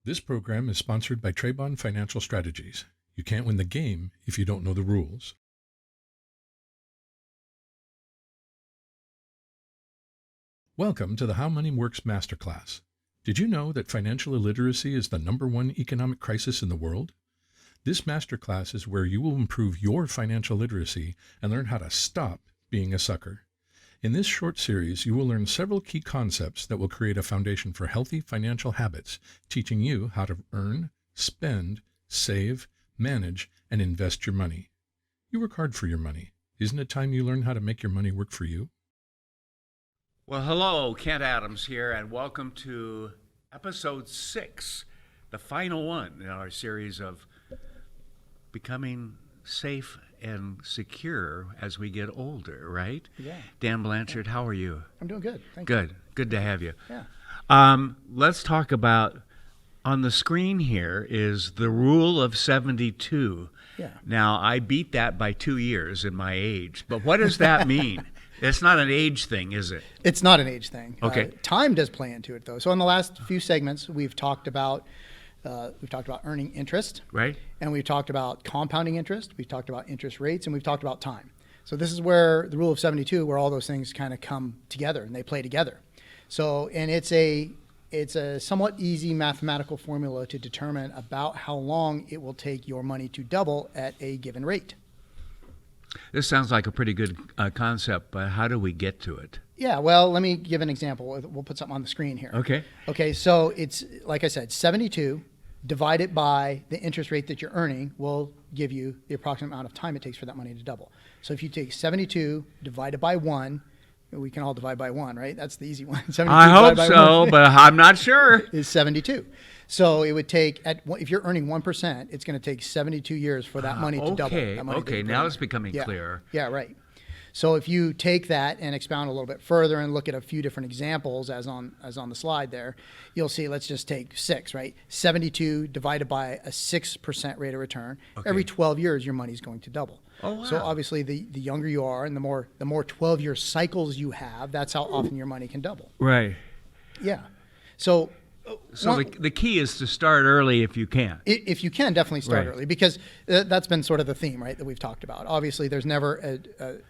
This program is sponsored by Trebon Financial Strategies. You can't win the game if you don't know the rules. Welcome to the How Money Works Masterclass. Did you know that financial illiteracy is the #1 economic crisis in the world? This masterclass is where you will improve your financial literacy and learn how to stop being a sucker. In this short series, you will learn several key concepts that will create a foundation for healthy financial habits, teaching you how to earn, spend, save, manage, and invest your money. You work hard for your money. Isn't it time you learn how to make your money work for you? Well, hello, Kent Adams here, and welcome to episode 6, the final one in our series of becoming safe and secure as we get older, right? Yeah. Dan Blanchard, how are you? I'm doing good. Thank you. Good to have you. Yeah. Let's talk about, on the screen here is the rule of 72. Yeah. Now, I beat that by 2 years in my age, but what does that mean? It's not an age thing, is it? It's not an age thing. Okay. Time does play into it, though. So in the last few segments, we've talked about earning interest, Right. and we've talked about compounding interest. We've talked about interest rates, and we've talked about time. So this is where the rule of 72, where all those things kind of come together and they play together. So, and it's a somewhat easy mathematical formula to determine about how long it will take your money to double at a given rate. This sounds like a pretty good concept, but how do we get to it? Yeah, well, let me give an example. We'll put something on the screen here. Okay. Okay, so it's, like I said, 72 divided by the interest rate that you're earning will give you the approximate amount of time it takes for that money to double. So if you take 72 divided by 1, we can all divide by 1, right? That's the easy one. 72 I hope divided by so, 1 but I'm not sure. is 72. So it would take, if you're earning 1%, it's going to take 72 years for that money to double. That money Okay, to now double. it's becoming Yeah. clearer. Yeah, right. So if you take that and expound a little bit further and look at a few different examples as on the slide there, you'll see, let's just take 6, right? 72 divided by a 6% rate of return. Okay. Every 12 years, your money's going to double. Oh, wow. So obviously, the younger you are and the more 12-year cycles you have, that's how often your money can double. Right. Yeah. So The key is to start early if you can. if you can, definitely start Right. early, because that's been sort of the theme, right, that we've talked about. Obviously, there's never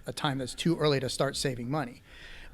a time that's too early to start saving money.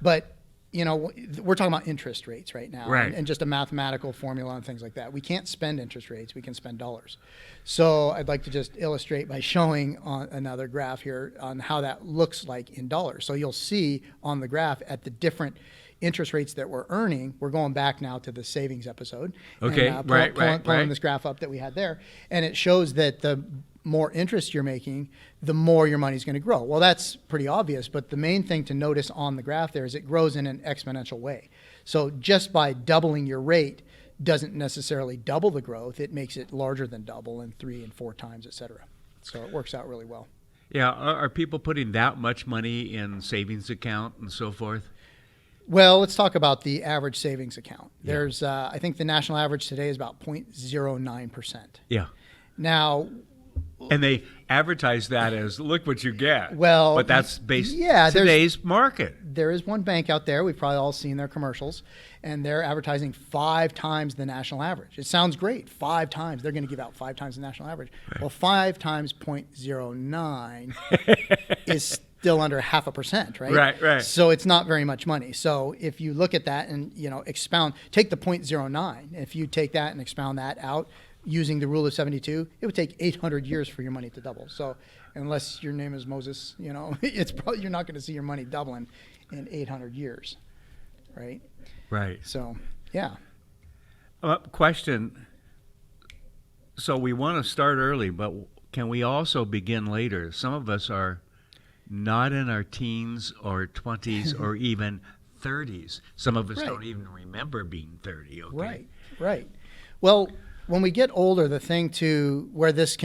But, you know, we're talking about interest rates right now, Right. and just a mathematical formula and things like that. We can't spend interest rates. We can spend dollars. So I'd like to just illustrate by showing on another graph here on how that looks like in dollars. So you'll see on the graph at the different interest rates that we're earning. We're going back now to the savings episode. Okay, And, right. pulling this graph up that we had there. And it shows that the more interest you're making, the more your money's going to grow. Well, that's pretty obvious, but the main thing to notice on the graph there is it grows in an exponential way. So just by doubling your rate doesn't necessarily double the growth. It makes it larger than double and 3 and 4 times, et cetera. So it works out really well. Yeah, are people putting that much money in savings account and so forth? Well, let's talk about the average savings account. Yeah. There's, I think the national average today is about 0.09%. Yeah. Now, And they advertise that as, look what you get. Well, but that's based yeah, today's market. there is one bank out there, we've probably all seen their commercials, and they're advertising 5 times the national average. It sounds great, 5 times. They're going to give out 5 times the national average. Right. Well, 5 times 0.09 is still under 0.5%, right? Right. So it's not very much money. So if you look at that and, you know, take the 0.09, if you take that and expound that out, using the rule of 72, it would take 800 years for your money to double. So unless your name is Moses, you know, it's probably, you're not going to see your money doubling in 800 years, right? Right. So, yeah. Question. So we want to start early, but can we also begin later? Some of us are not in our teens or 20s or even 30s. Some of us Right. don't even remember being 30, okay? Right. Well, when we get older, the thing to where this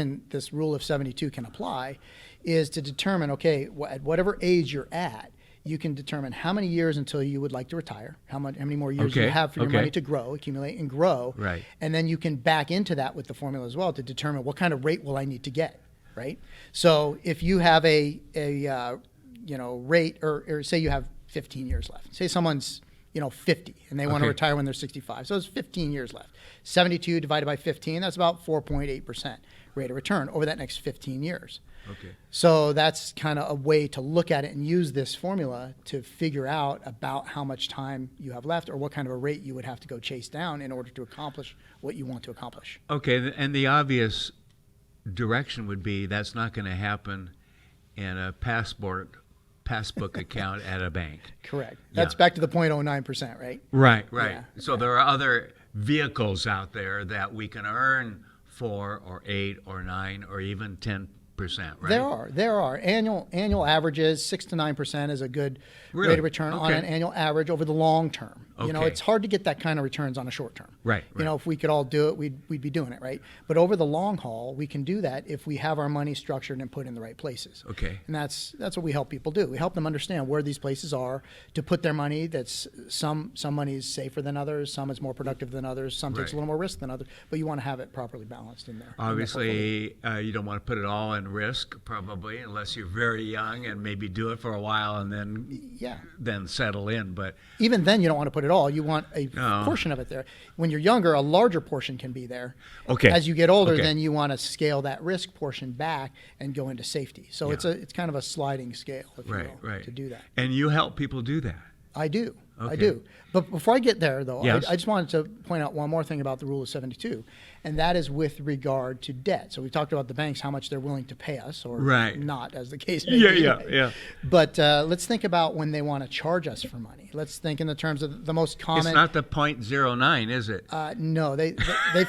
rule of 72 can apply is to determine, okay, at whatever age you're at, you can determine how many years until you would like to retire, how many more years you Okay, have for your okay. money to grow, accumulate and grow. Right. And then you can back into that with the formula as well to determine what kind of rate will I need to get, right? So if you have a rate, or say you have 15 years left. Say someone's 50, and they want to Okay. retire when they're 65. So there's 15 years left. 72 divided by 15, that's about 4.8% rate of return over that next 15 years. Okay. So that's kind of a way to look at it and use this formula to figure out about how much time you have left or what kind of a rate you would have to go chase down in order to accomplish what you want to accomplish. Okay, and the obvious direction would be that's not going to happen in a passbook account at a bank. Correct. Yeah. That's back to the 0.09%, right? Right. Yeah. So there are other vehicles out there that we can earn 4 or 8 or 9 or even 10%, right? There are annual averages. 6 to 9% is a good Really? rate of return on Okay. an annual average over the long term. Okay. It's hard to get that kind of returns on a short term. Right. If we could all do it, we'd be doing it, right? But over the long haul, we can do that if we have our money structured and put in the right places. Okay. And that's what we help people do. We help them understand where these places are to put their money. That's some money is safer than others, some is more productive than others, some takes Right. a little more risk than others. But you want to have it properly balanced in there. in their portfolio. Obviously, you don't want to put it all in risk, probably, unless you're very young and maybe do it for a while and then settle in. But Even then, you don't want to put it all. You want a No. portion of it there. When you're younger, a larger portion can be there. Okay. As you get older, Okay. then you want to scale that risk portion back and go into safety. So Yeah. it's kind of a sliding scale, if you will, to do that. And you help people do that. I do. I Okay. do. But before I get there, though, Yes. I just wanted to point out one more thing about the rule of 72, and that is with regard to debt. So we talked about the banks, how much they're willing to pay us, or Right. not, as the case may be. Yeah. But let's think about when they want to charge us for money. Let's think in the terms of the most common. It's not the 0.09, is it? No, they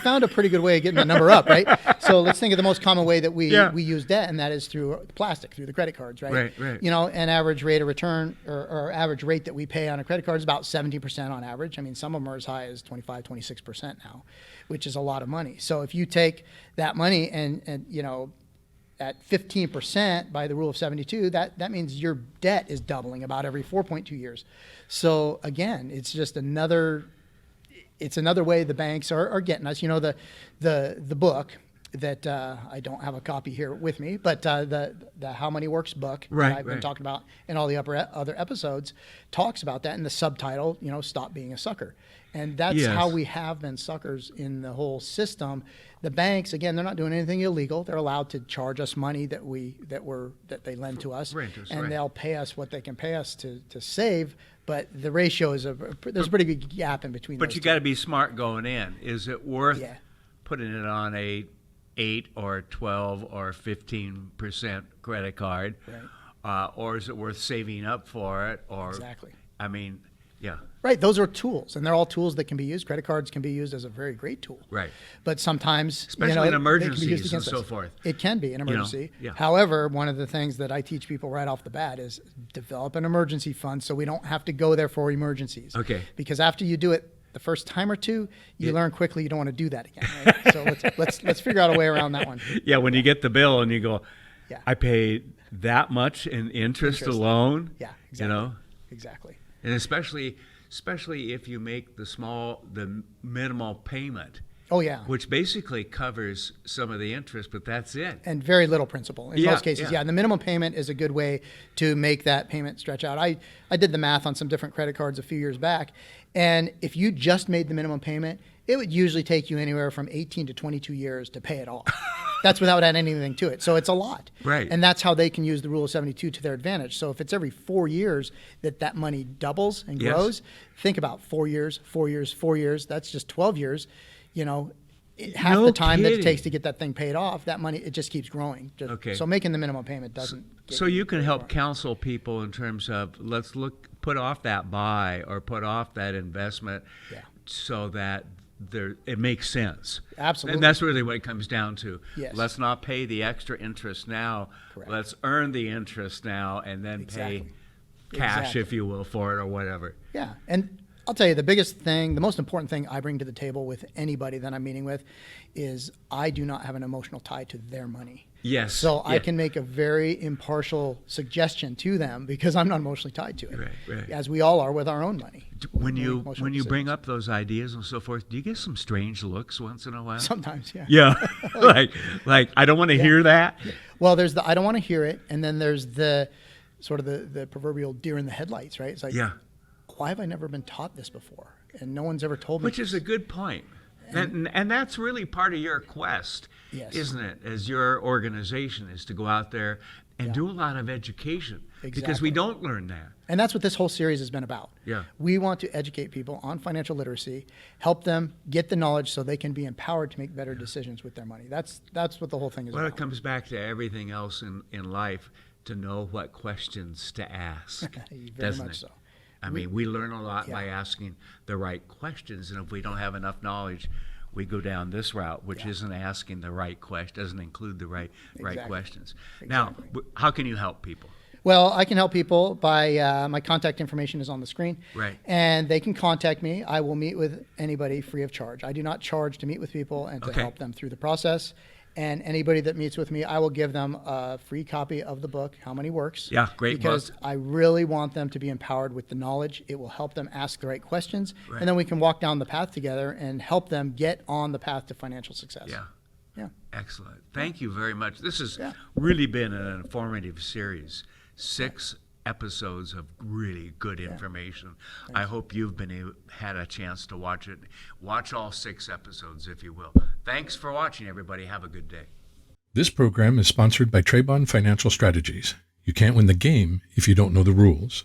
found a pretty good way of getting the number up, right? So let's think of the most common way that we use debt, and that is through plastic, through the credit cards, right? Right. An average rate of return or average rate that we pay on a credit card is about 70% on average. I mean, some of them are as high as 25, 26% now, which is a lot of money. So if you take that money and at 15% by the rule of 72, that means your debt is doubling about every 4.2 years. So again, it's just another way the banks are getting us. The book that I don't have a copy here with me, but the How Money Works book that I've been talking about in all the other episodes talks about that, and the subtitle, Stop Being a Sucker. And that's how we have been suckers in the whole system. The banks, again, they're not doing anything illegal. They're allowed to charge us money that they lend to us, and they'll pay us what they can pay us to save. But the ratio is there's a pretty big gap in between. But you got to be smart going in. Is it worth Yeah. putting it on a 8 or 12 or 15% credit card, or is it worth saving up for it? Or Exactly. I mean, yeah. Right, those are tools, and they're all tools that can be used. Credit cards can be used as a very great tool. Right. But sometimes, Especially in they can be emergencies used and against so us. forth. It can be an emergency. yeah. However, one of the things that I teach people right off the bat is develop an emergency fund so we don't have to go there for emergencies. Okay. Because after you do it the first time or two, you learn quickly you don't want to do that again. Right? So let's figure out a way around that one. Yeah, when you get the bill and you go, Yeah. I paid that much in interest alone. Yeah, exactly. Exactly. And especially if you make the minimal payment, Oh, yeah. which basically covers some of the interest, but that's it. And very little principal in most cases. yeah. Yeah, and the minimum payment is a good way to make that payment stretch out. I did the math on some different credit cards a few years back, and if you just made the minimum payment, it would usually take you anywhere from 18 to 22 years to pay it off. That's without adding anything to it. So it's a lot. Right. And that's how they can use the rule of 72 to their advantage. So if it's every 4 years that money doubles and grows, think about 4 years, 4 years, 4 years. That's just 12 years. Half No the time that kidding. it takes to get that thing paid off, that money, it just keeps growing. Okay. So making the minimum payment doesn't. So you can help counsel people in terms of put off that buy or put off that investment, so that it makes sense. Absolutely. And that's really what it comes down to. Yes. Let's not pay the extra interest now. Correct. Let's earn the interest now and then pay cash, if you will, for it or whatever. Yeah. And I'll tell you, the most important thing I bring to the table with anybody that I'm meeting with is I do not have an emotional tie to their money. Yes. So I can make a very impartial suggestion to them because I'm not emotionally tied to it. Right. As we all are with our own money. When you Emotional bring decisions. up those ideas and so forth, do you get some strange looks once in a while? Sometimes, yeah. Yeah. like I don't want to hear that. Well, there's the I don't want to hear it, and then there's the sort of the proverbial deer in the headlights, right? It's like, Yeah. why have I never been taught this before? And no one's ever told me. Which is a good point. And that's really part of your quest, Yes. isn't it? As your organization is to go out there and do a lot of education. Because Exactly. we don't learn that. And that's what this whole series has been about. Yeah. We want to educate people on financial literacy, help them get the knowledge so they can be empowered to make better decisions with their money. That's what the whole thing is Well, it about. comes back to everything else in life, to know what questions to ask, Very doesn't much it? so. I mean, we learn a lot Yeah. by asking the right questions, and if we don't have enough knowledge, we go down this route, which isn't asking the right question, doesn't include the right Exactly. questions. Now, Exactly. how can you help people? Well, I can help people by my contact information is on the screen. Right. And they can contact me. I will meet with anybody free of charge. I do not charge to meet with people and to Okay. help them through the process. And anybody that meets with me, I will give them a free copy of the book, How Money Works. Yeah, great Because book. I really want them to be empowered with the knowledge. It will help them ask the right questions. Right. And then we can walk down the path together and help them get on the path to financial success. Yeah. Yeah. Excellent. Thank you very much. This has Yeah. really been an informative series. 6 episodes of really good information. I hope you've had a chance to watch it. Watch all 6 episodes, if you will. Thanks for watching, everybody. Have a good day. This program is sponsored by Trebon Financial Strategies. You can't win the game if you don't know the rules.